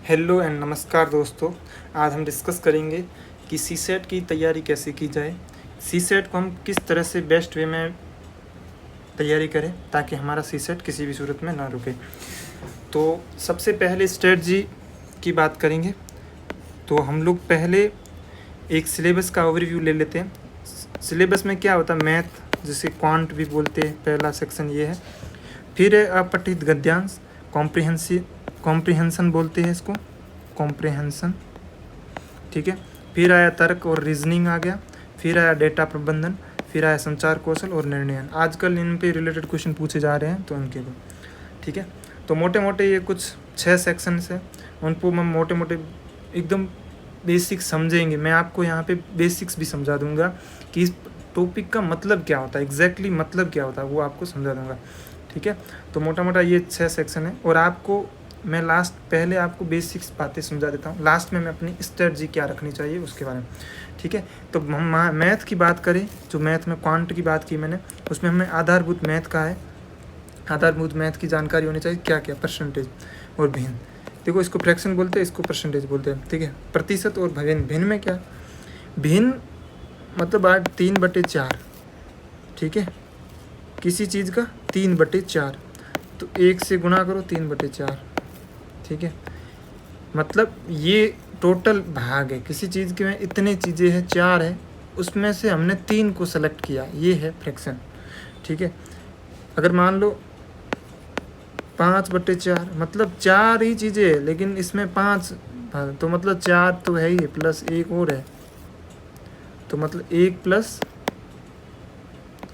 Hello and नमस्कार दोस्तों। आज हम डिस्कस करेंगे कि सी सेट की तैयारी कैसे की जाए, सी सेट को हम किस तरह से बेस्ट वे में तैयारी करें ताकि हमारा सी सेट किसी भी सूरत में ना रुके। तो सबसे पहले स्ट्रेटजी की बात करेंगे। तो हम लोग पहले एक सिलेबस का ओवरव्यू ले लेते हैं। सिलेबस में क्या होता है, मैथ जिसे क्वांट भी बोलते हैं, पहला सेक्शन ये है। फिर है अपठित गद्यांश, कॉम्प्रिहेंशन बोलते हैं इसको, कॉम्प्रिहेंशन, ठीक है। फिर आया तर्क और रीजनिंग आ गया। फिर आया डेटा प्रबंधन। फिर आया संचार कौशल और निर्णयन। आजकल इन पे रिलेटेड क्वेश्चन पूछे जा रहे हैं तो उनके लिए, ठीक है। तो मोटे मोटे ये कुछ 6 सेक्शंस है, उनको मैं मोटे मोटे एकदम बेसिक समझेंगे। मैं आपको यहाँ पे बेसिक्स भी समझा दूंगा कि इस टॉपिक का मतलब क्या होता है, एग्जैक्टली मतलब क्या होता है वो आपको समझा दूंगा, ठीक है। तो मोटा मोटा ये 6 सेक्शन है। और आपको मैं पहले आपको बेसिक्स बातें समझा देता हूँ, लास्ट में मैं अपनी स्ट्रेटजी क्या रखनी चाहिए उसके बारे में, ठीक है। तो हम मैथ की बात करें, जो मैथ में क्वांट की बात की मैंने, उसमें हमें आधारभूत मैथ का है। आधारभूत मैथ की जानकारी होनी चाहिए, क्या क्या, परसेंटेज और भिन्न। देखो, इसको फ्रैक्शन बोलते हैं, इसको परसेंटेज बोलते हैं, ठीक है। प्रतिशत और भिन्न। भिन्न में क्या, भिन्न मतलब 3/4, ठीक है। किसी चीज़ का 3/4, तो 1 से गुणा करो 3/4, ठीक है। मतलब ये टोटल भाग है, किसी चीज़ के में इतने चीज़ें हैं, 4 है, उसमें से हमने 3 को सेलेक्ट किया, ये है फ्रैक्शन, ठीक है। अगर मान लो 5/4, मतलब 4 ही चीज़ें है लेकिन इसमें 5 भाग, तो मतलब 4 तो है ही, प्लस 1 और है, तो मतलब 1 प्लस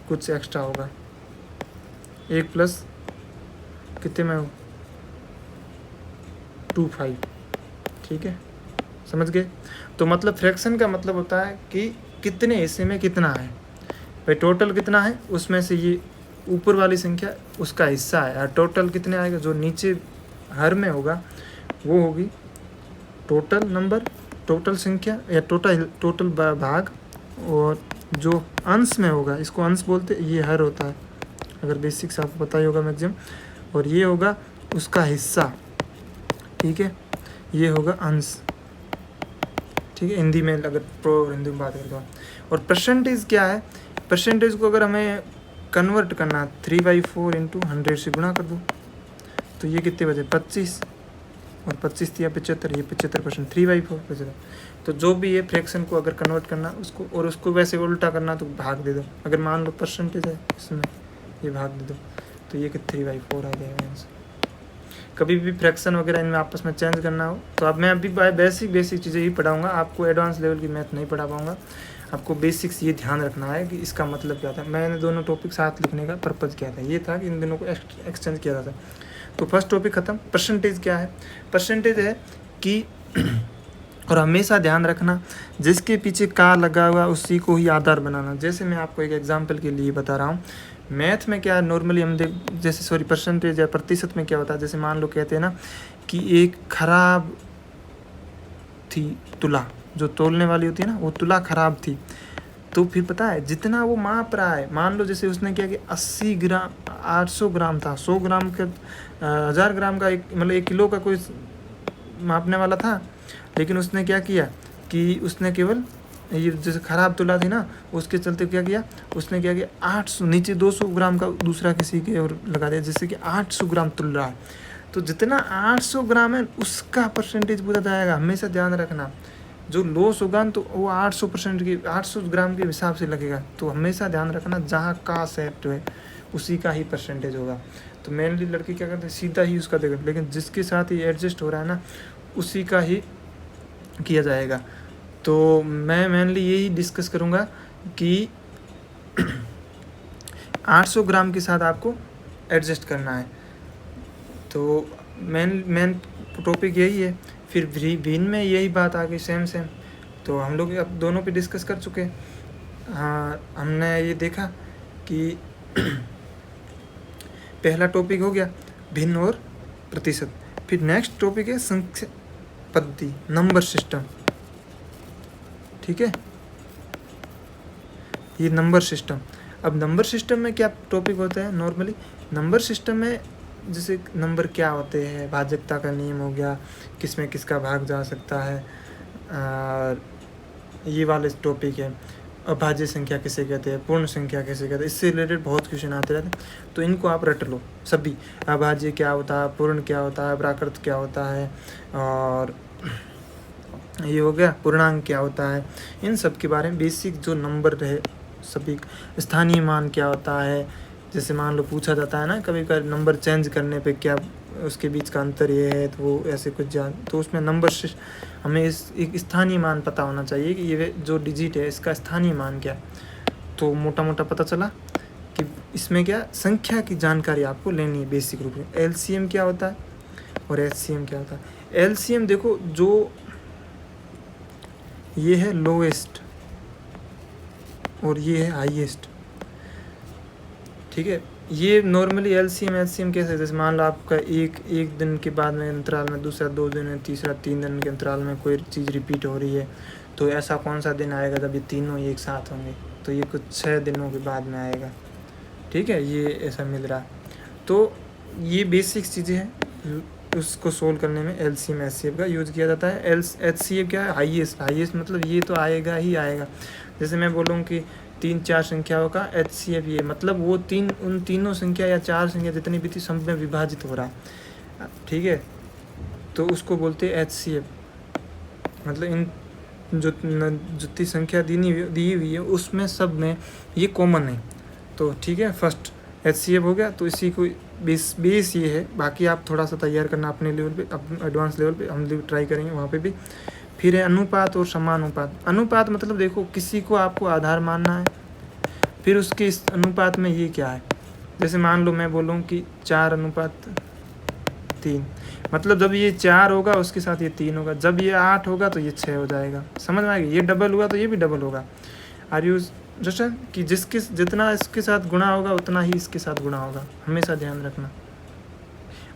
कुछ एक्स्ट्रा होगा, 1 प्लस कितने में हो, 25, ठीक है, समझ गए। तो मतलब फ्रैक्शन का मतलब होता है कि कितने हिस्से में कितना है, भाई टोटल कितना है, उसमें से ये ऊपर वाली संख्या उसका हिस्सा है, और टोटल कितने आएगा, जो नीचे हर में होगा वो होगी टोटल नंबर, टोटल संख्या या टोटल भाग, और जो अंश में होगा, इसको अंश बोलते, ये हर होता है, अगर बेसिक्स आपको पता ही होगा मैक्सिमम, और ये होगा उसका हिस्सा, ठीक है, ये होगा अंश, ठीक है। हिंदी में अगर हिंदी में बात करें तो। और परसेंटेज क्या है, परसेंटेज को अगर हमें कन्वर्ट करना, 3/4 × 100 से गुणा कर दो, तो ये कितने बचे, 25, और 25 या 75, ये 75%, 3/4 75। तो जो भी ये फ्रैक्शन को अगर कन्वर्ट करना उसको, और उसको वैसे उल्टा करना तो भाग दे दो। अगर मान लो परसेंटेज है इसमें, ये भाग दे दो, तो ये 3/4 आ जाएगा आंसर। कभी भी फ्रैक्शन वगैरह इनमें आपस में चेंज करना हो तो अब मैं अभी बेसिक चीज़ें ही पढ़ाऊंगा, आपको एडवांस लेवल की मैथ नहीं पढ़ा पाऊंगा। आपको बेसिक्स ये ध्यान रखना है कि इसका मतलब क्या था। मैंने दोनों टॉपिक साथ लिखने का पर्पज़ क्या था, ये था कि इन दोनों को एक्सचेंज किया था। तो फर्स्ट टॉपिक ख़त्म। परसेंटेज क्या है, परसेंटेज है कि और हमेशा ध्यान रखना, जिसके पीछे का लगा हुआ उसी को ही आधार बनाना। जैसे मैं आपको एक एग्जांपल के लिए बता रहा हूँ, मैथ में क्या नॉर्मली हम परसेंटेज या प्रतिशत में क्या होता है, जैसे मान लो कहते हैं ना कि एक खराब थी तुला, जो तोलने वाली होती है ना, वो तुला खराब थी, तो फिर पता है जितना वो माप रहा है, मान लो जैसे उसने क्या कि 80 ग्राम 800 ग्राम था, 100 ग्राम का 1000 ग्राम का एक, मतलब 1 किलो का कोई मापने वाला था, लेकिन उसने क्या किया कि उसने केवल ये जैसे ख़राब तुला थी ना, उसके चलते क्या किया, उसने क्या किया 800 नीचे 200 ग्राम का दूसरा किसी के और लगा दिया, जैसे कि 800 ग्राम तुल रहा है, तो जितना 800 ग्राम है उसका परसेंटेज पूरा जाएगा। हमेशा ध्यान रखना, जो लॉस होगा तो वो 800% की 800 ग्राम के हिसाब से लगेगा। तो हमेशा ध्यान रखना, जहाँ का सेट है उसी का ही परसेंटेज होगा। तो मेनली लड़के क्या करते हैं, सीधा ही उसका देगा, लेकिन जिसके साथ ये एडजस्ट हो रहा है ना, उसी का ही किया जाएगा। तो मैं मेनली यही डिस्कस करूँगा कि 800 ग्राम के साथ आपको एडजस्ट करना है। तो मेन टॉपिक यही है। फिर भिन्न में यही बात आ गई, सेम। तो हम लोग अब दोनों पे डिस्कस कर चुके। हाँ, हमने ये देखा कि पहला टॉपिक हो गया भिन्न और प्रतिशत। फिर नेक्स्ट टॉपिक है संख्या पद्धति, नंबर सिस्टम, ठीक है, ये नंबर सिस्टम। अब नंबर सिस्टम में क्या टॉपिक होता है, नॉर्मली नंबर सिस्टम में जैसे नंबर क्या होते हैं, भाजकता का नियम हो गया, किस में किसका भाग जा सकता है, ये वाले टॉपिक है। अभाज्य संख्या किसे कहते हैं, पूर्ण संख्या किसे कहते हैं, इससे रिलेटेड बहुत क्वेश्चन आते रहते हैं। तो इनको आप रट लो सभी। अभाज्य क्या होता है, पूर्ण क्या होता है, प्राकृत क्या होता है, और ये हो गया पूर्णांक क्या होता है, इन सब के बारे में बेसिक जो नंबर रहे सभी। स्थानीय मान क्या होता है, जैसे मान लो पूछा जाता है ना कभी कभी नंबर चेंज करने पे क्या उसके बीच का अंतर ये है, तो वो ऐसे कुछ जान, तो उसमें नंबर से हमें इस एक स्थानीय मान पता होना चाहिए कि ये जो डिजिट है इसका स्थानीय मान क्या है। तो मोटा मोटा पता चला कि इसमें क्या संख्या की जानकारी आपको लेनी है बेसिक रूप में। एलसीएम क्या होता है और एचसीएम क्या होता है। एलसीएम देखो, जो ये है लोएस्ट और ये है हाईएस्ट, ठीक है। ये नॉर्मली एलसीएम एचसीएम कैसे, जैसे मान लो आपका एक दिन के बाद में अंतराल में, दूसरा 2 दिन में, तीसरा 3 दिन के अंतराल में कोई चीज़ रिपीट हो रही है, तो ऐसा कौन सा दिन आएगा जब ये तीनों एक साथ होंगे, तो ये कुछ 6 दिनों के बाद में आएगा, ठीक है। ये ऐसा मिल रहा है। तो ये बेसिक चीज़ें हैं, उसको सोल्व करने में एलसीएम एचसीएम का यूज़ किया जाता है। एचसीएम क्या है, हाईएस्ट मतलब ये तो आएगा ही आएगा। जैसे मैं बोलूँ कि 3-4 संख्याओं का एचसीएफ, ये मतलब वो उन तीनों संख्या या 4 संख्या जितनी भी थी सब में विभाजित हो रहा है, ठीक है। तो उसको बोलते हैं एचसीएफ, मतलब इन जितनी संख्या दी हुई है उसमें सब में ये कॉमन है, तो ठीक है। फर्स्ट एचसीएफ हो गया, तो इसी को बेस ये है। बाकी आप थोड़ा सा तैयार करना अपने लेवल पे, अपने एडवांस लेवल पे, हम ट्राई करेंगे वहाँ पे भी। फिर है अनुपात और समानुपात। अनुपात मतलब देखो किसी को आपको आधार मानना है, फिर उसके इस अनुपात में ये क्या है, जैसे मान लो मैं बोलूँ कि 4:3, मतलब जब ये 4 होगा उसके साथ ये 3 होगा, जब ये 8 होगा तो ये 6 हो जाएगा, समझ में आएगी। ये डबल हुआ तो ये भी डबल होगा। आर यू जस्ट कि जितना इसके साथ गुणा होगा उतना ही इसके साथ गुणा होगा, हमेशा ध्यान रखना।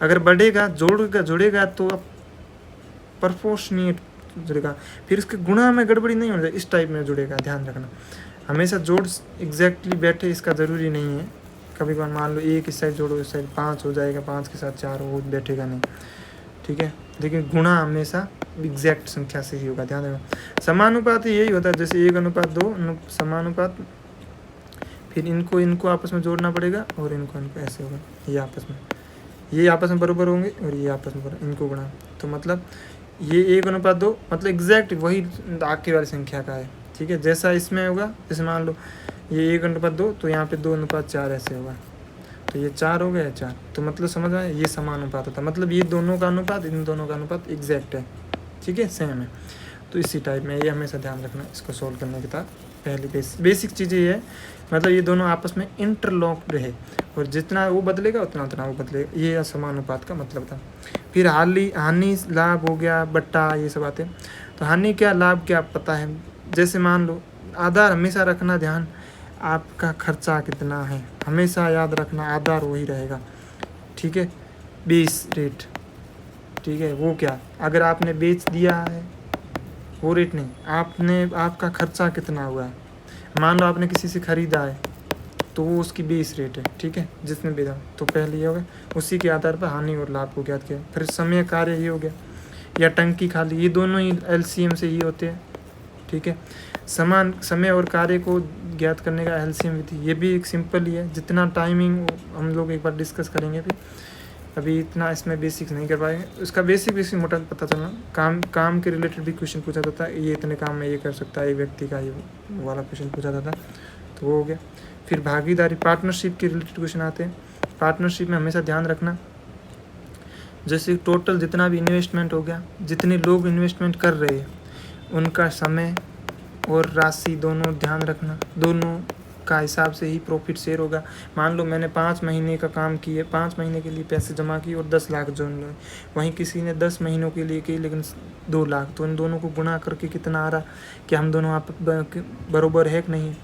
अगर बढ़ेगा जुड़ेगा तो अब परपोर्शनेट जुड़ेगा, फिर इसके गुणा में गड़बड़ी नहीं होनी चाहिए, इस टाइप में जुड़ेगा, ध्यान रखना। हमेशा जोड़ एग्जैक्टली बैठे इसका ज़रूरी नहीं है। कभी कभार मान लो एक इस साइड जोड़ो इस साइड 5 हो जाएगा, 5 के साथ 4 वो बैठेगा नहीं, ठीक है। लेकिन गुणा हमेशा एग्जैक्ट संख्या से ही होगा, ध्यान रखना। समानुपात यही होता है, जैसे 1:2 समानुपात, फिर इनको आपस में जोड़ना पड़ेगा और इनको ऐसे होगा, ये आपस में बराबर होंगे और ये आपस में बराबर, इनको गुणा, तो मतलब ये 1:2 मतलब एग्जैक्ट वही आगे वाली संख्या का है, ठीक है। जैसा इसमें होगा, जैसे मान लो ये 1:2 तो यहाँ पे 2:4 ऐसे होगा, तो ये 4 हो गया 4, तो मतलब समझ आए, ये समानुपात होता है, मतलब ये दोनों का अनुपात इन दोनों का अनुपात एग्जैक्ट है, ठीक है, सेम है। तो इसी टाइप में ये हमेशा ध्यान रखना इसको सोल्व करने के बाद। पहली बेसिक चीज़ ये है, मतलब ये दोनों आपस में इंटरलॉक्ड रहे, और जितना वो बदलेगा उतना वो बदलेगा, ये समानुपात का मतलब था। फिर हानि लाभ हो गया, बट्टा, ये सब आते हैं। तो हानि क्या लाभ क्या पता है, जैसे मान लो आधार हमेशा रखना ध्यान, आपका खर्चा कितना है हमेशा याद रखना, आधार वही रहेगा, ठीक है। बेस रेट, ठीक है, वो क्या, अगर आपने बेच दिया है वो रेट नहीं, आपका खर्चा कितना हुआ है, मान लो आपने किसी से ख़रीदा है तो वो उसकी बेस रेट है, ठीक है, जिसने बेचा। तो पहले ये हो गया, उसी के आधार पर हानि और लाभ को ज्ञात किया। फिर समय कार्य ये हो गया, या टंकी खाली, ये दोनों ही एलसीएम से ही होते हैं, ठीक है। समान समय और कार्य को ज्ञात करने का एलसीएम विधि, ये भी एक सिंपल ही है। जितना टाइमिंग हम लोग एक बार डिस्कस करेंगे, अभी इतना इसमें बेसिक्स नहीं कर पाएंगे। उसका बेसिक मोटा पता चलना, काम के रिलेटेड भी क्वेश्चन पूछा जाता है, ये इतने काम में ये कर सकता है एक व्यक्ति का, ये वाला क्वेश्चन पूछा जाता है, तो वो हो गया। फिर भागीदारी पार्टनरशिप के रिलेटेड क्वेश्चन आते हैं। पार्टनरशिप में हमेशा ध्यान रखना, जैसे टोटल जितना भी इन्वेस्टमेंट हो गया, जितने लोग इन्वेस्टमेंट कर रहे हैं उनका समय और राशि दोनों ध्यान रखना, दोनों का हिसाब से ही प्रॉफिट शेयर होगा। मान लो मैंने 5 महीने का काम किए, 5 महीने के लिए पैसे जमा किए और 10 लाख जो, वहीं किसी ने 10 महीनों के लिए किए लेकिन 2 लाख, तो इन दोनों को गुणा करके कितना आ रहा, कि हम दोनों आप बराबर है कि नहीं,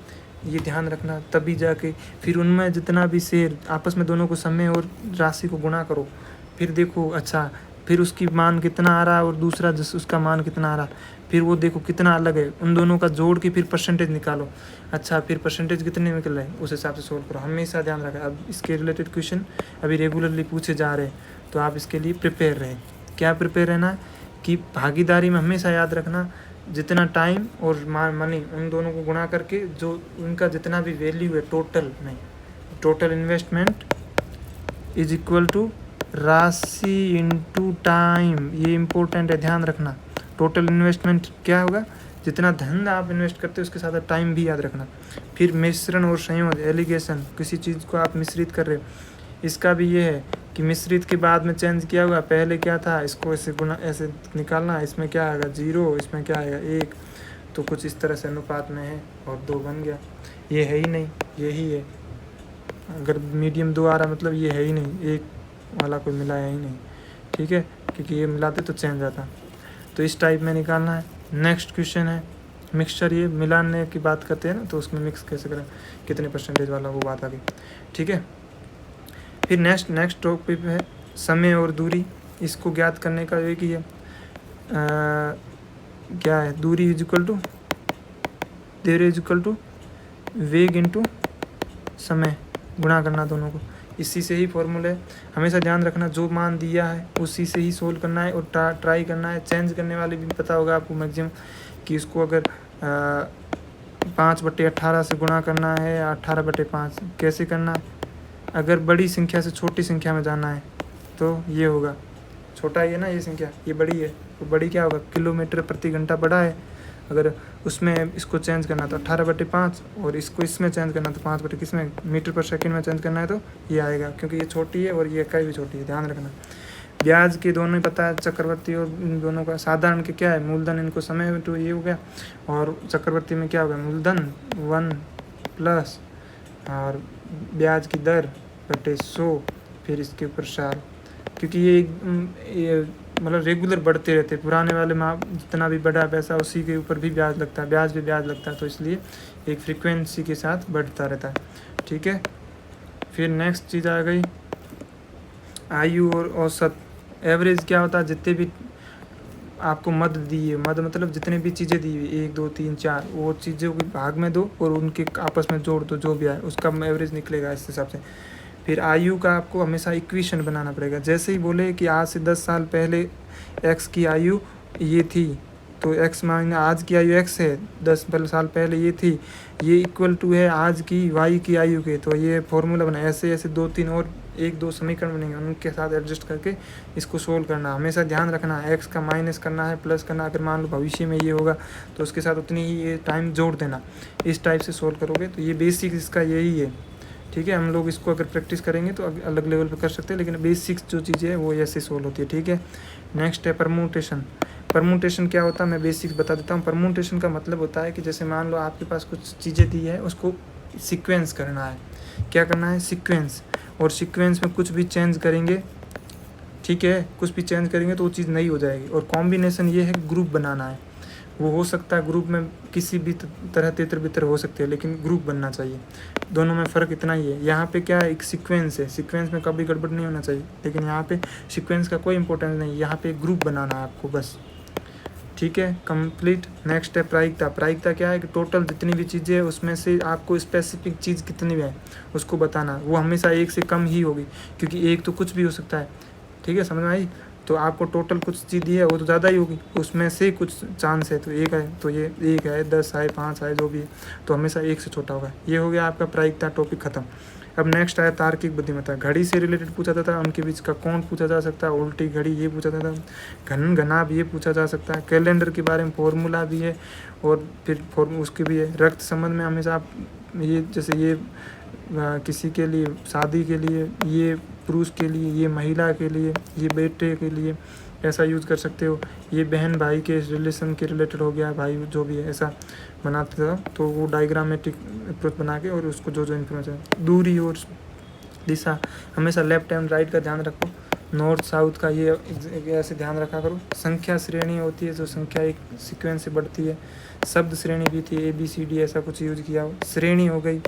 ये ध्यान रखना। तभी जाके फिर उनमें जितना भी शेयर आपस में दोनों को समय और राशि को गुणा करो, फिर देखो अच्छा फिर उसकी मान कितना आ रहा है और दूसरा जिस उसका मान कितना आ रहा है, फिर वो देखो कितना अलग है, उन दोनों का जोड़ के फिर परसेंटेज निकालो। अच्छा, फिर परसेंटेज कितने निकल रहे हैं उस हिसाब से सोल्व करो, हमेशा ध्यान रखें। अब इसके रिलेटेड क्वेश्चन अभी रेगुलरली पूछे जा रहे हैं, तो आप इसके लिए प्रिपेयर रहें। क्या प्रिपेयर रहना है कि भागीदारी में हमेशा याद रखना, जितना टाइम और मनी उन दोनों को गुणा करके जो उनका जितना भी वैल्यू है टोटल में, total investment is equal to राशि इनटू टाइम। ये इम्पोर्टेंट है, ध्यान रखना। टोटल इन्वेस्टमेंट क्या होगा, जितना धन आप इन्वेस्ट करते हो उसके साथ टाइम भी याद रखना। फिर मिश्रण और संयोजन, एलिगेशन, किसी चीज़ को आप मिश्रित कर रहे हो, इसका भी ये है कि मिश्रित के बाद में चेंज किया हुआ, पहले क्या था इसको ऐसे गुना ऐसे निकालना, इसमें क्या आएगा 0, इसमें क्या आएगा 1, तो कुछ इस तरह से अनुपात में है और 2 बन गया। ये है ही नहीं, यही है। अगर मीडियम 2 आ रहा मतलब ये है ही नहीं, 1 वाला कोई मिला है ही नहीं, ठीक है, क्योंकि ये मिलाते तो चेंज आता। तो इस टाइप में निकालना है। नेक्स्ट क्वेश्चन है मिक्सचर, ये मिलाने की बात करते हैं ना, तो उसमें मिक्स कैसे करें, कितने परसेंटेज वाला, वो बात आ गई, ठीक है। फिर नेक्स्ट टॉपिक है समय और दूरी। इसको ज्ञात करने का एक ही है, क्या है, दूरी इज इक्वल टू देरी इज इक्वल टू वेग इंटू समय, गुणा करना दोनों को। इसी से ही फॉर्मूला है, हमेशा ध्यान रखना, जो मान दिया है उसी से ही सोल्व करना है और ट्राई करना है। चेंज करने वाली भी पता होगा आपको मैक्सिमम, कि इसको अगर 5/18 से गुणा करना है या 18/5 कैसे करना है। अगर बड़ी संख्या से छोटी संख्या में जाना है तो ये होगा, छोटा ही है ना ये संख्या, ये बड़ी है, तो बड़ी क्या होगा, किलोमीटर प्रति घंटा बड़ा है। अगर उसमें इसको चेंज करना तो 18/5, और इसको इसमें चेंज करना तो 5 किसमें, मीटर पर सेकंड में चेंज करना है तो ये आएगा, क्योंकि ये छोटी है और ये इकाई भी छोटी है, ध्यान रखना। ब्याज के दोनों ही पता है, चक्रवर्ती और इन दोनों का। साधारण के क्या है, मूलधन, इनको समय तो ये हो गया, और चक्रवर्ती में क्या होगा, मूलधन 1 प्लस और ब्याज की दर बटे 100, फिर इसके ऊपर 4, क्योंकि ये मतलब रेगुलर बढ़ते रहते हैं। पुराने वाले में जितना भी बढ़ा पैसा उसी के ऊपर भी ब्याज लगता है, ब्याज भी ब्याज लगता है, तो इसलिए एक फ्रीक्वेंसी के साथ बढ़ता रहता है, ठीक है। फिर नेक्स्ट चीज़ आ गई आयु और औसत। एवरेज क्या होता है, जितने भी आपको मद दी है, मद मतलब जितने भी चीज़ें दी हुई 1 2 3 4, वो चीज़ों के भाग में दो और उनके आपस में जोड़ दो, जो भी आए उसका एवरेज निकलेगा इस हिसाब से। फिर आयु का आपको हमेशा इक्वेशन बनाना पड़ेगा। जैसे ही बोले कि आज से 10 साल पहले x की आयु ये थी, तो x माइनस आज की आयु x है, 10 साल पहले ये थी, ये इक्वल टू है आज की y की आयु के, तो ये फॉर्मूला बना। ऐसे ऐसे 2-3 और 1-2 समीकरण बनेंगे, उनके साथ एडजस्ट करके इसको सोल्व करना। हमेशा ध्यान रखना x का माइनस करना है, प्लस करना। अगर मान लो भविष्य में ये होगा तो उसके साथ उतनी ही ये टाइम जोड़ देना। इस टाइप से सोल्व करोगे तो ये बेसिक इसका यही है, ठीक है। हम लोग इसको अगर प्रैक्टिस करेंगे तो अलग लेवल पे कर सकते हैं, लेकिन बेसिक्स जो चीज़ें है वो ऐसे सोल्व होती है, ठीक है। नेक्स्ट है परम्यूटेशन। परम्यूटेशन क्या होता है, मैं बेसिक्स बता देता हूँ। परम्यूटेशन का मतलब होता है कि जैसे मान लो आपके पास कुछ चीज़ें दी है, उसको सीक्वेंस करना है। क्या करना है, सीक्वेंस, और सीक्वेंस में कुछ भी चेंज करेंगे, ठीक है, कुछ भी चेंज करेंगे तो वो चीज़ नई हो जाएगी। और कॉम्बिनेशन ये है ग्रुप बनाना है। वो हो सकता है ग्रुप में किसी भी तरह तितर बितर हो सकते हैं, लेकिन ग्रुप बनना चाहिए। दोनों में फ़र्क इतना ही है। यहाँ पे क्या है, एक सीक्वेंस है, सीक्वेंस में कभी गड़बड़ नहीं होना चाहिए, लेकिन यहाँ पे सीक्वेंस का कोई इंपॉर्टेंस नहीं, यहाँ पे ग्रुप बनाना है आपको बस, ठीक है। कंप्लीट। नेक्स्ट है प्रायिकता। प्रायिकता क्या है कि टोटल जितनी भी चीज़ें हैं उसमें से आपको स्पेसिफिक चीज़ कितनी है उसको बताना। वो हमेशा 1 से कम ही होगी, क्योंकि 1 तो कुछ भी हो सकता है, ठीक है, समझ में आई। तो आपको टोटल कुछ चीज़ दी है वो तो ज़्यादा ही होगी, उसमें से कुछ चांस है, तो 1 है तो ये 1 है, 10 है, 5 है, जो भी है, तो हमेशा 1 से छोटा होगा। ये हो गया आपका प्रायिकता टॉपिक ख़त्म। अब नेक्स्ट आया तार्किक बुद्धिमत्ता। घड़ी से रिलेटेड पूछा जाता है, उनके बीच का कौन पूछा जा सकता है, उल्टी घड़ी ये पूछा जाता है, घन घनाभ ये पूछा जा सकता है, कैलेंडर के बारे में फॉर्मूला भी है, और फिर उसके भी है। रक्त संबंध में हमेशा आप ये जैसे ये किसी के लिए शादी के लिए, ये पुरुष के लिए, ये महिला के लिए, ये बेटे के लिए ऐसा यूज़ कर सकते हो। ये बहन भाई के रिलेशन के रिलेटेड हो गया, भाई जो भी है ऐसा बनाते था, तो वो डायग्रामेटिक अप्रोच बना के और उसको जो जो इन्फॉर्मेशन। दूरी और दिशा हमेशा लेफ्ट एंड राइट का ध्यान रखो, नॉर्थ साउथ का ये ऐसे ध्यान रखा करो। संख्या श्रेणी होती है, जो संख्या एक सीक्वेंस से बढ़ती है। शब्द श्रेणी भी थी, ABCD ऐसा कुछ यूज किया हो। श्रेणी हो गई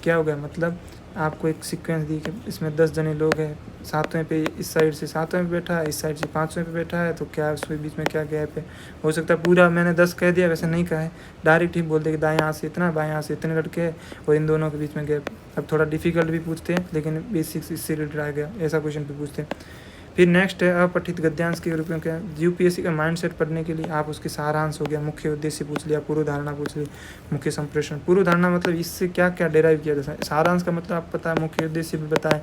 क्या हो गया, मतलब आपको एक सीक्वेंस दी कि इसमें 10 जने लोग हैं, 7वें पे इस साइड से 7वें पे बैठा है, इस साइड से 5वें पे बैठा है, तो क्या उसके बीच में क्या गैप है। हो सकता है पूरा मैंने 10 कह दिया, वैसे नहीं कहा है, डायरेक्ट ही बोल दे कि दाएं हाथ से इतना, बाएं हाथ से इतने लड़के हैं और इन दोनों के बीच में गैप। अब थोड़ा डिफिकल्ट भी पूछते हैं, लेकिन बेसिक्स इससे रिलेटेड आ गया, ऐसा क्वेश्चन भी पूछते हैं। फिर नेक्स्ट है अपठित गद्यांश के रूप में क्या। यूपीएससी का माइंडसेट पढ़ने के लिए आप उसके सारांश हो गया, मुख्य उद्देश्य पूछ लिया, पूर्व धारणा पूछ ली, मुख्य संप्रेषण। पूर्व धारणा मतलब इससे क्या क्या डिराइव किया जाता है। सारांश का मतलब आप पता है, मुख्य उद्देश्य भी बताए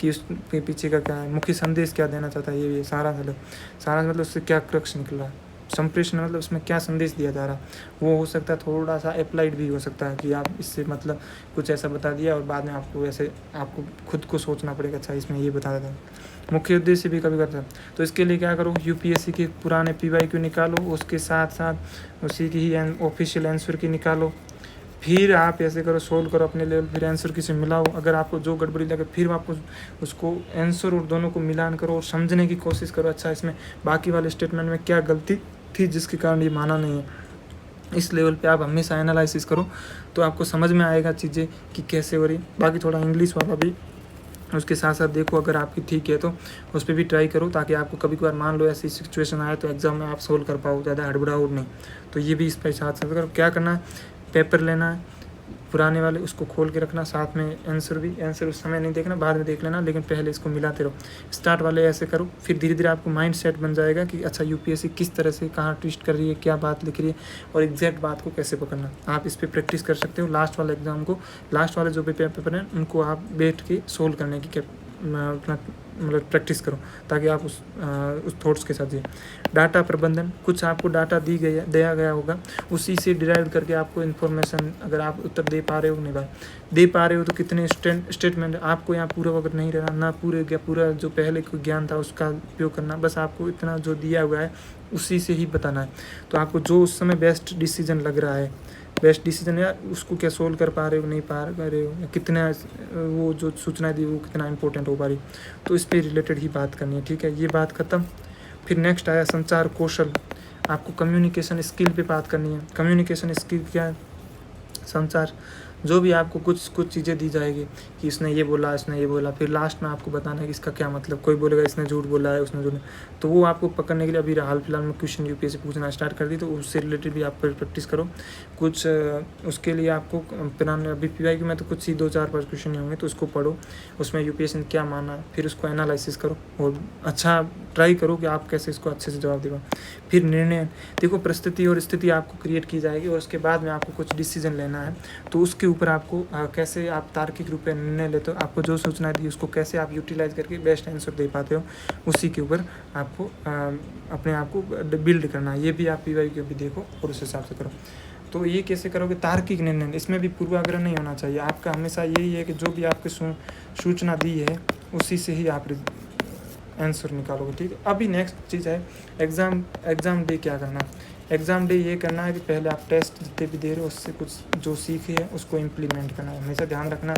कि उसके पीछे का क्या है, मुख्य संदेश क्या देना चाहता है, ये भी सारांश मतलब। सारांश मतलब उससे क्या क्रक्स निकल रहा है। संप्रेषण मतलब उसमें क्या संदेश दिया जा रहा है। वो हो सकता है थोड़ा सा अप्लाइड भी हो सकता है कि आप इससे मतलब कुछ ऐसा बता दिया और बाद में आपको ऐसे आपको खुद को सोचना पड़ेगा, अच्छा इसमें ये बता देता हूँ। मुख्य उद्देश्य भी कभी करता है, तो इसके लिए क्या करो, यूपीएससी के पुराने पीवाईक्यू निकालो, उसके साथ साथ उसी की ही ऑफिशियल आंसर की निकालो। फिर आप ऐसे करो, सोल्व करो अपने लेवल, फिर आंसर की से मिलाओ। अगर आपको जो गड़बड़ी लगे फिर वापस उसको आंसर और दोनों को मिलान करो और समझने की कोशिश करो, अच्छा इसमें बाकी वाले स्टेटमेंट में क्या गलती थी जिसके कारण ये माना नहीं है। इस लेवल पे आप हमेशा एनालिसिस करो, तो आपको समझ में आएगा चीज़ें कि कैसे हो रही। बाकी थोड़ा इंग्लिश वाला भी उसके साथ साथ देखो, अगर आपकी ठीक है तो उस पर भी ट्राई करो, ताकि आपको कभी कभार मान लो ऐसी सिचुएशन आए तो एग्ज़ाम में आप सोल्व कर पाओ, ज़्यादा हड़बड़ाहट नहीं। तो ये भी इस पर साथ साथ करो। क्या करना है, पेपर लेना है पुराने वाले, उसको खोल के रखना, साथ में आंसर भी। आंसर उस समय नहीं देखना, बाद में देख लेना, लेकिन पहले इसको मिलाते रहो। स्टार्ट वाले ऐसे करो, फिर धीरे धीरे आपको माइंड सेट बन जाएगा कि अच्छा यूपीएससी किस तरह से कहाँ ट्विस्ट कर रही है, क्या बात लिख रही है और एग्जैक्ट बात को कैसे पकड़ना। आप इस पर प्रैक्टिस कर सकते हो। लास्ट वाले एग्जाम को, लास्ट वाले जो भी पेपर हैं उनको आप बैठ के सोल्व करने की अपना मतलब प्रैक्टिस करो, ताकि आप उस थॉट्स के साथ जिए। डाटा प्रबंधन, कुछ आपको डाटा दिया गया होगा, उसी से डिराइव करके आपको इन्फॉर्मेशन, अगर आप उत्तर दे पा रहे हो नहीं दे पा रहे हो तो कितने स्टेटमेंट, आपको यहाँ पूरा वक्त नहीं रहना, ना पूरा जो पहले कोई ज्ञान था उसका उपयोग करना, बस आपको इतना जो दिया हुआ है उसी से ही बताना है। तो आपको जो उस समय बेस्ट डिसीजन लग रहा है, बेस्ट डिसीजन है, उसको क्या सोल्व कर पा रहे हो नहीं पा रहे हो, कितना वो जो सूचना दी वो कितना इंपॉर्टेंट हो पा रही, तो इस पर रिलेटेड ही बात करनी है। ठीक है, ये बात खत्म। फिर नेक्स्ट आया संचार कौशल। आपको कम्युनिकेशन स्किल पे बात करनी है। कम्युनिकेशन स्किल क्या है, संचार। जो भी आपको कुछ चीज़ें दी जाएगी कि इसने ये बोला, इसने ये बोला, फिर लास्ट में आपको बताना है कि इसका क्या मतलब। कोई बोलेगा इसने झूठ बोला है, उसने झूठ, तो वो आपको पकड़ने के लिए अभी हाल फिलहाल में क्वेश्चन यूपीएससी पूछना स्टार्ट कर दी, तो उससे रिलेटेड भी आप प्रैक्टिस करो। कुछ उसके लिए आपको पुराने अभी पीवाईक्यू में तो कुछ ही 2-4-5 क्वेश्चन होंगे, तो उसको पढ़ो, उसमें यूपीएससी ने क्या माना, फिर उसको एनालिसिस करो और अच्छा ट्राई करो कि आप कैसे इसको अच्छे से जवाब दे पाओ। फिर निर्णय, देखो परिस्थिति और स्थिति आपको क्रिएट की जाएगी और उसके बाद में आपको कुछ डिसीजन लेना है, तो उसके ऊपर आपको कैसे आप तार्किक रूप में निर्णय लेते हो, आपको जो सूचना दी उसको कैसे आप यूटिलाइज करके बेस्ट आंसर दे पाते हो, उसी के ऊपर आपको अपने आप को बिल्ड करना है। ये भी आप पीवाईक्यू भी देखो और उस हिसाब से करो। तो ये कैसे करोगे, तार्किक निर्णय, इसमें भी पूर्वाग्रह नहीं होना चाहिए। आपका हमेशा यही है कि जो भी आपकी सूचना दी है उसी से ही आप आंसर निकालोगे। ठीक है, अभी नेक्स्ट चीज़ है एग्ज़ाम डे क्या करना। एग्ज़ाम डे ये करना है कि पहले आप टेस्ट जितने भी दे रहे हो उससे कुछ जो सीखे है उसको इम्प्लीमेंट करना है। हमेशा ध्यान रखना,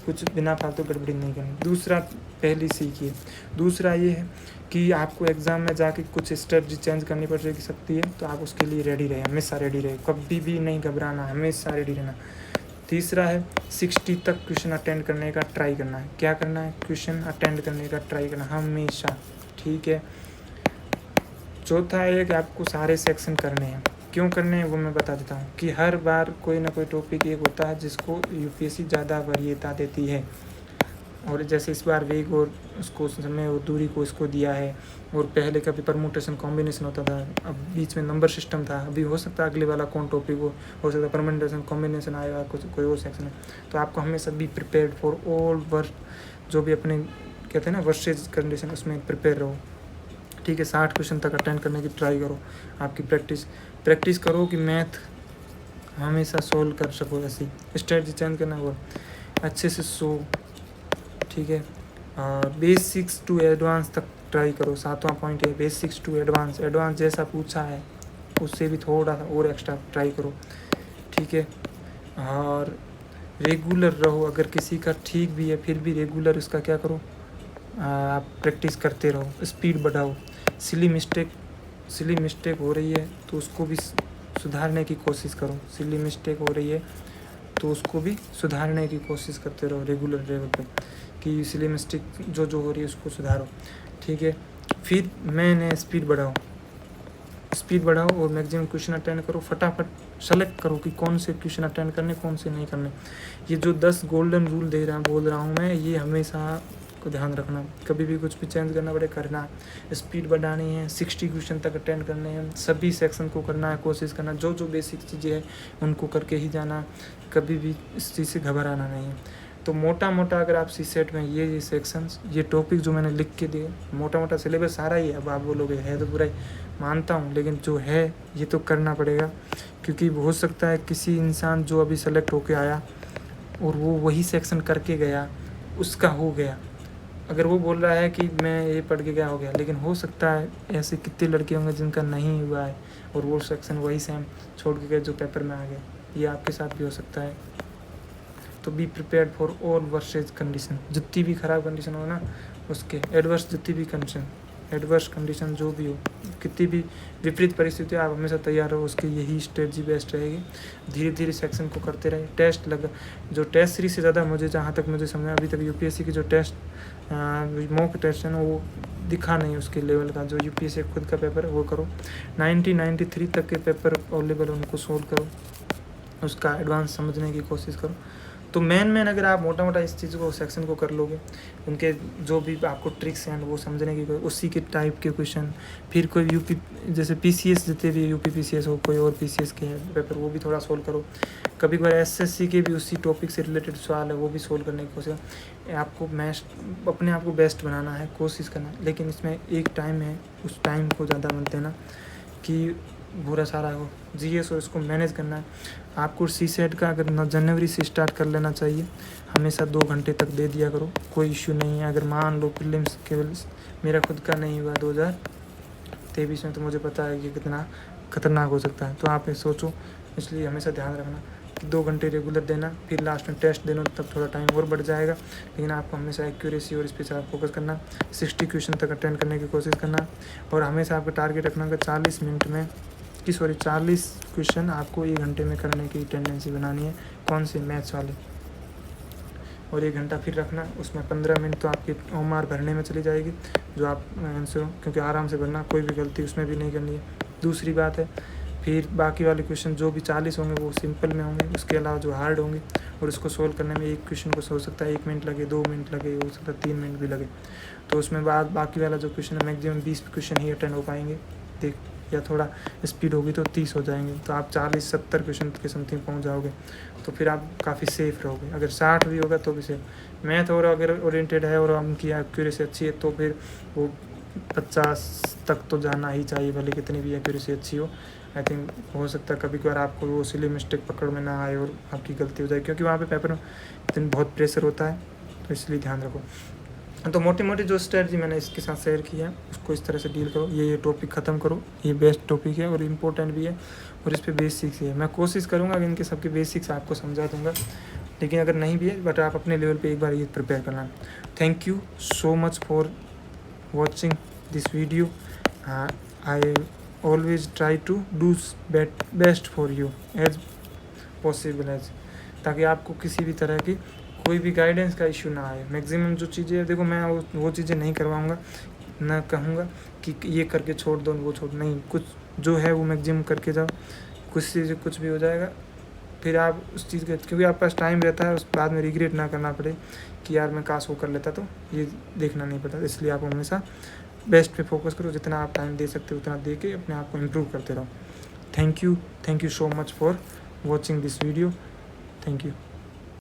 कुछ बिना फालतू गड़बड़ी नहीं करनी। दूसरा, पहली सीखिए। दूसरा ये है कि आपको एग्ज़ाम में जाके कुछ स्ट्रेटजी चेंज करनी पड़ सकती है, तो आप उसके लिए रेडी रहे, हमेशा रेडी रहे, कभी भी नहीं घबराना, हमेशा रेडी रहना। तीसरा है 60 तक क्वेश्चन अटेंड करने का ट्राई करना है। क्या करना है, क्वेश्चन अटेंड करने का ट्राई करना हमेशा। ठीक है। चौथा है कि आपको सारे सेक्शन करने हैं। क्यों करने हैं वो मैं बता देता हूँ कि हर बार कोई ना कोई टॉपिक एक होता है जिसको यूपीएससी ज़्यादा वरीयता देती है, और जैसे इस बार वेग और उसको समय और दूरी को इसको दिया है, और पहले कभी परमुटेशन कॉम्बिनेशन होता था, अब बीच में नंबर सिस्टम था, अभी हो सकता है अगले वाला कौन टॉपिक हो सकता है परमुटेशन कॉम्बिनेशन आएगा, कुछ कोई और सेक्शन है। तो आपको हमेशा be prepared for all word, जो भी अपने कहते हैं ना वर्सेज कंडीशन, उसमें प्रिपेयर रहो। ठीक है, 60 क्वेश्चन तक अटेंड करने की ट्राई करो। आपकी प्रैक्टिस करो कि मैथ हमेशा सोल्व कर सको, ऐसी स्ट्रेटजी चेंज करना वो अच्छे से सो। ठीक है, बेसिक्स टू एडवांस तक ट्राई करो। 7वां पॉइंट है बेसिक्स टू एडवांस। एडवांस जैसा पूछा है उससे भी थोड़ा सा और एक्स्ट्रा ट्राई करो। ठीक है, और रेगुलर रहो। अगर किसी का ठीक भी है फिर भी रेगुलर उसका क्या करो, आप प्रैक्टिस करते रहो, स्पीड बढ़ाओ। सिली मिस्टेक हो रही है तो उसको भी सुधारने की कोशिश करो। सिली मिस्टेक हो रही है तो उसको भी सुधारने की कोशिश करते रहो रेगुलर लेवल पे, कि इसलिए मिस्टेक जो जो हो रही है उसको सुधारो, ठीक है। फिर मैंने स्पीड बढ़ाओ और मैक्सिमम क्वेश्चन अटेंड करो, फटाफट सेलेक्ट करो कि कौन से क्वेश्चन अटेंड करने कौन से नहीं करने। ये जो 10 गोल्डन रूल बोल रहा हूँ मैं, ये हमेशा को ध्यान रखना, कभी भी कुछ भी चेंज करना पड़े करना। स्पीड बढ़ानी है, 60 क्वेश्चन तक अटेंड करने हैं, सभी सेक्शन को करना है, कोशिश करना, जो जो बेसिक चीज़ें हैं उनको करके ही जाना, कभी भी इस चीज़ से घबराना नहीं है। तो मोटा अगर आप सीसेट में ये सेक्शंस, ये टॉपिक जो मैंने लिख के दिए, मोटा सिलेबस सारा ही है। अब आप बोलोगे है तो पूरा ही, मानता हूँ, लेकिन जो है ये तो करना पड़ेगा, क्योंकि हो सकता है किसी इंसान जो अभी सेलेक्ट होके आया और वो वही सेक्शन करके गया, उसका हो गया। अगर वो बोल रहा है कि मैं ये पढ़ के गया हो गया, लेकिन हो सकता है ऐसे कितने लड़के होंगे जिनका नहीं हुआ है और वो सेक्शन वही सेम छोड़ के गए जो पेपर में आ गए। ये आपके साथ भी हो सकता है। तो be prepared for all versus condition, जितनी भी ख़राब कंडीशन हो ना उसके, एडवर्स जितनी भी एडवर्स कंडीशन जो भी हो, कितनी भी विपरीत परिस्थिति, आप हमेशा तैयार हो, उसकी यही स्ट्रेटजी बेस्ट रहेगी। धीरे धीरे सेक्शन को करते रहे। टेस्ट जो टेस्ट सीरीज से ज़्यादा मुझे, जहाँ तक मुझे समझा अभी तक, यूपीएससी की जो टेस्ट मॉक टेस्ट है ना, वो दिखा नहीं उसके लेवल का। जो यूपीएससी खुद का पेपर है वो करो, 93 तक के पेपर अवेलेबल उनको सोल्व करो, उसका एडवांस समझने की कोशिश करो। तो मेन अगर आप मोटा इस चीज़ को, सेक्शन को कर लोगे, उनके जो भी आपको ट्रिक्स हैं वो समझने की, उसी के टाइप के क्वेश्चन, फिर कोई यूपी जैसे पीसीएस जितने भी यूपी पीसीएस हो, कोई और पीसीएस के हैं पेपर, वो भी थोड़ा सोल्व करो। कभी कभार एसएससी के भी उसी टॉपिक से रिलेटेड सवाल है, वो भी सोल्व करने की कोशिश। आपको अपने आप को बेस्ट बनाना है, कोशिश करना, लेकिन इसमें एक टाइम है, उस टाइम को ज़्यादा मत देना कि बुरा सारा हो। जीएस और इसको मैनेज करना है आपको। सीसेट का अगर जनवरी से स्टार्ट कर लेना चाहिए, हमेशा 2 घंटे तक दे दिया करो, कोई इश्यू नहीं है। अगर मान लो प्रीलिम्स केवल मेरा खुद का नहीं हुआ 2023 में, तो मुझे पता है कि कितना खतरनाक हो सकता है। तो आप ये सोचो, इसलिए हमेशा ध्यान रखना कि 2 घंटे रेगुलर देना, फिर लास्ट में टेस्ट देना, तब थोड़ा टाइम और बढ़ जाएगा। लेकिन आपको हमेशा एक्यूरेसी और इस पर ज़्यादा फोकस करना, 60 क्वेश्चन तक अटेंड करने की कोशिश करना, और हमेशा आपका टारगेट रखना कि 40 मिनट में 40 क्वेश्चन आपको 1 घंटे में करने की टेंडेंसी बनानी है। कौन से? मैथ्स वाले। और 1 घंटा फिर रखना, उसमें 15 मिनट तो आपकी ओमार भरने में चली जाएगी, जो आप आंसर, क्योंकि आराम से भरना, कोई भी गलती उसमें भी नहीं करनी है। दूसरी बात है, फिर बाकी वाले क्वेश्चन जो भी 40 होंगे वो सिंपल में होंगे, उसके अलावा जो हार्ड होंगे, और उसको सोल्व करने में एक क्वेश्चन को हो सकता है 1 मिनट लगे, 2 मिनट लगे, हो सकता है 3 मिनट भी लगे। तो उसमें बाकी वाला जो क्वेश्चन है, मैक्सिमम 20 क्वेश्चन ही अटेंड हो पाएंगे, या थोड़ा स्पीड होगी तो 30 हो जाएंगे, तो आप 40-70 क्वेश्चन के समथिंग पहुंच जाओगे, तो फिर आप काफ़ी सेफ रहोगे। अगर 60 भी होगा तो भी सेफ। मैथ और अगर ओरिएंटेड है और उनकी एक्यूरेसी अच्छी है, तो फिर वो 50 तक तो जाना ही चाहिए, भले कितनी भी एक्यूरेसी अच्छी हो। आई थिंक हो सकता है कभी कभार आपको वो सिली मिस्टेक पकड़ में ना आए और आपकी गलती हो जाए, क्योंकि वहाँ पे पेपर में बहुत प्रेशर होता है, तो इसलिए ध्यान रखो। तो मोटी जो स्ट्रेटजी मैंने इसके साथ शेयर की है, उसको इस तरह से डील करो। ये टॉपिक ख़त्म करो, ये बेस्ट टॉपिक है और इम्पोर्टेंट भी है, और इस पे बेसिक्स है। मैं कोशिश करूँगा कि इनके सबके बेसिक्स आपको समझा दूँगा, लेकिन अगर नहीं भी है, बट आप अपने लेवल पे एक बार ये प्रिपेयर करना। Thank you so much for watching this video. I always try to do best for you as possible as, ताकि आपको किसी भी तरह की कोई भी गाइडेंस का इशू ना आए। मैक्सिमम जो चीज़ें, देखो मैं वो चीज़ें नहीं करवाऊँगा, ना कहूँगा कि ये करके छोड़ दो, वो छोड़, नहीं, कुछ जो है वो मैक्सिमम करके जाओ। कुछ चीज़ें कुछ भी हो जाएगा, फिर आप उस चीज़ के, क्योंकि आपके पास टाइम रहता है, उस बाद में रिग्रेट ना करना पड़े कि यार मैं काश वो कर लेता, तो ये देखना नहीं पड़ता। इसलिए आप हमेशा बेस्ट पे फोकस करो, जितना आप टाइम दे सकते हो उतना दे के अपने आप को इम्प्रूव करते रहो। Thank you so much for watching this video. Thank you.